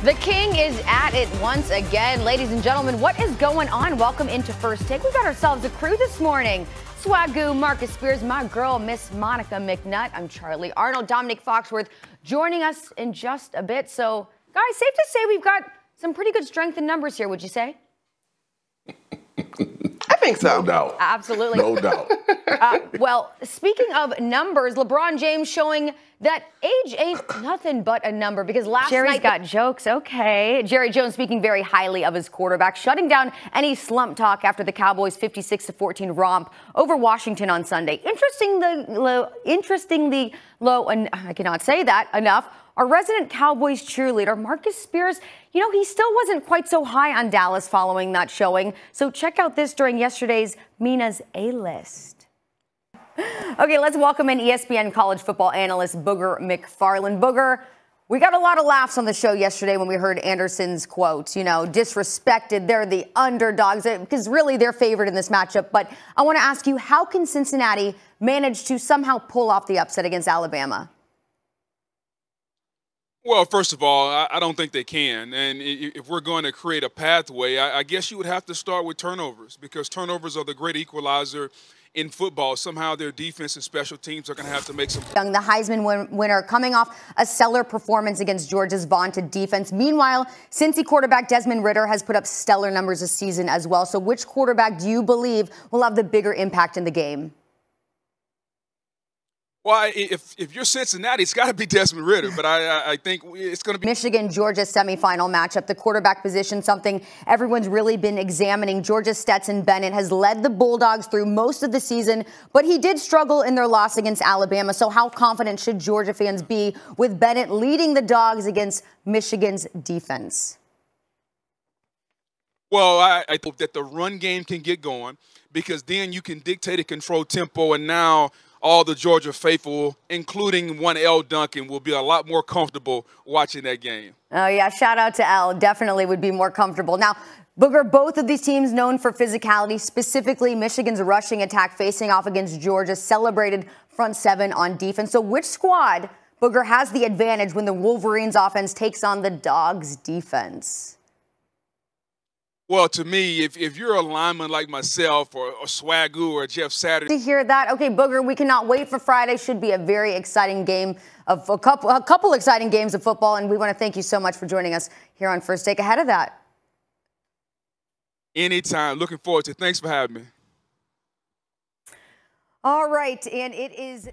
The king is at it once again. Ladies and gentlemen, what is going on? Welcome into First Take. We got ourselves a crew this morning. Swagoo, Marcus Spears, my girl, Miss Monica McNutt. I'm Charly Arnolt. Dominic Foxworth joining us in just a bit. So, guys, safe to say we've got some pretty good strength in numbers here, would you say? I think so. No doubt. Absolutely. No doubt. Well, speaking of numbers, LeBron James showing that age ain't nothing but a number, because last Jerry's night got jokes, okay. Jerry Jones speaking very highly of his quarterback, shutting down any slump talk after the Cowboys' 56-14 romp over Washington on Sunday. Interestingly low, and I cannot say that enough, our resident Cowboys cheerleader, Marcus Spears, he still wasn't quite so high on Dallas following that showing. So check out this during yesterday's Mina's A-List. Okay, let's welcome in ESPN college football analyst Booger McFarland. Booger, we got a lot of laughs on the show yesterday when we heard Anderson's quote, disrespected, they're the underdogs, because really they're favored in this matchup. But I want to ask you, how can Cincinnati manage to somehow pull off the upset against Alabama? Well, first of all, I don't think they can. And if we're going to create a pathway, I guess you would have to start with turnovers, because turnovers are the great equalizer in football. Somehow their defense and special teams are going to have to make some. The Heisman winner coming off a stellar performance against Georgia's vaunted defense. Meanwhile, Cincy quarterback Desmond Ridder has put up stellar numbers this season as well. So which quarterback do you believe will have the bigger impact in the game? Well, if you're Cincinnati, it's got to be Desmond Ridder, but I think it's going to be Michigan-Georgia semifinal matchup. The quarterback position, something everyone's really been examining. Georgia's Stetson Bennett has led the Bulldogs through most of the season, but he did struggle in their loss against Alabama. So how confident should Georgia fans be with Bennett leading the Dogs against Michigan's defense? Well, I hope that the run game can get going, because then you can dictate and control tempo, and now all the Georgia faithful, including one Elle Duncan, will be a lot more comfortable watching that game. Oh, yeah. Shout out to Elle. Definitely would be more comfortable. Now, Booger, both of these teams known for physicality, specifically Michigan's rushing attack facing off against Georgia, celebrated front seven on defense. So which squad, Booger, has the advantage when the Wolverines offense takes on the Dogs defense? Well, to me, if you're a lineman like myself or Swagoo or Jeff Saturday. To hear that. Okay, Booger, we cannot wait for Friday. Should be a very exciting game of a couple exciting games of football. And we want to thank you so much for joining us here on First Take ahead of that. Anytime. Looking forward to it. Thanks for having me. All right. And it is